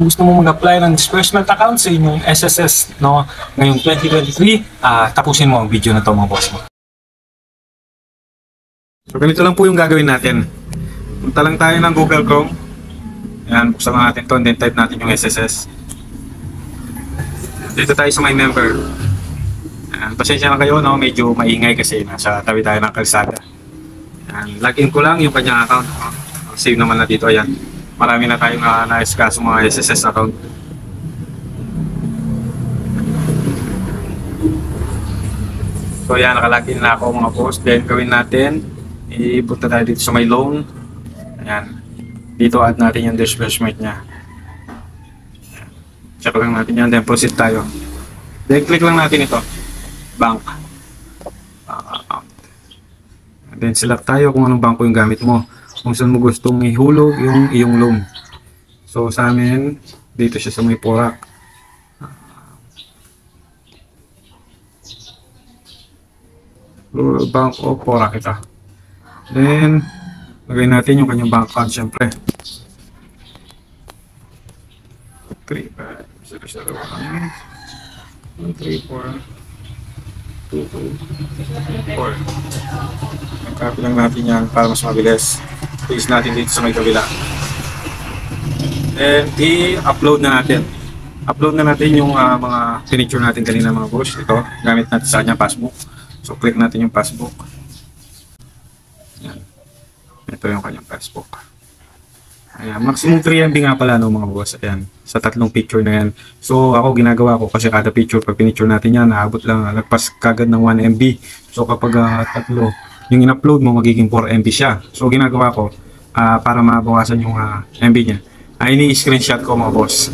gusto mo mag-apply ng disbursement account sa inyong SSS, no, ngayong 2023, tapusin mo ang video na to, mga boss mo. So ganito lang po yung gagawin natin. Punta lang tayo ng Google Chrome. Ayan, buksan natin to and then type natin yung SSS. Dito tayo sa my member. Ayan, pasensya na kayo, no, medyo maingay kasi nasa tabi tayo ng kalsada. Ayan, login ko lang yung kanyang account. Save naman na dito, ayan. Marami na tayong na-escaso mga SSS account. So yan, nakalagin na ako mga boss. Then gawin natin, ipunta tayo dito sa my loan. Ayan, dito add natin yung disbursement nya. Check lang natin yan, then proceed tayo. Then click lang natin ito, bank. Then select tayo kung anong bangko yung gamit mo, kung saan mo gustong ihulog yung iyong loan. So sa amin, dito siya sa may Porac. Bank of Porac ito. Then lagay natin yung kanyang bank account syempre. 3, 5, 6, 7, 1, 3, 4, 2, 4. Copy lang natin yan para mas mabilis. Paste natin dito sa may kabila. And i-upload na natin. Upload na natin yung mga pinicture natin kanina mga boss. Ito, gamit natin sa kanya passbook. So click natin yung passbook. Yan. Ito yung kanyang passbook. Ayan, maximum 3 MB nga pala no mga boss. Ayan, sa tatlong picture na yan. So ako ginagawa ko kasi kada picture pag pinicture natin yan, naabot lang, lagpas kagad ng 1 MB. So kapag tatlo, yung in-upload mo magiging 4 MB siya. So ginagawa ko para mabawasan yung MB niya, ini-screenshot ko mga boss.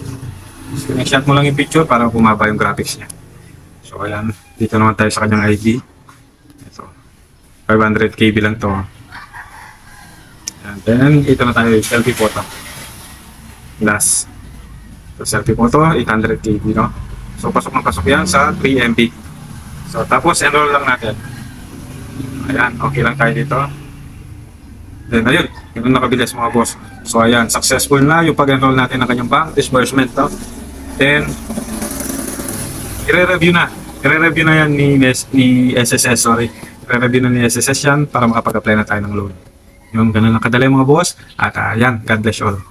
Screenshot mo lang yung picture para bumaba yung graphics niya. So ayan, dito naman tayo sa kanyang ID. Ito, 500 KB lang to. And then ito na tayo, selfie photo. Last. So selfie photo, 800 KB, no? So pasok na pasok yan sa 3 MB. So tapos enroll lang natin. Ayan, okay lang tayo dito. Then ayun, yun nakabilis mga boss. So ayan, successful na yung pag-enroll natin ng kanyang bank disbursement, no? Then i-review na. I-review na yan ni SSS, sorry. I-review na ni SSS yan para makapag-apply na tayo ng loan. Yung ganun lang kadali mga boss. At ayan, God bless you all.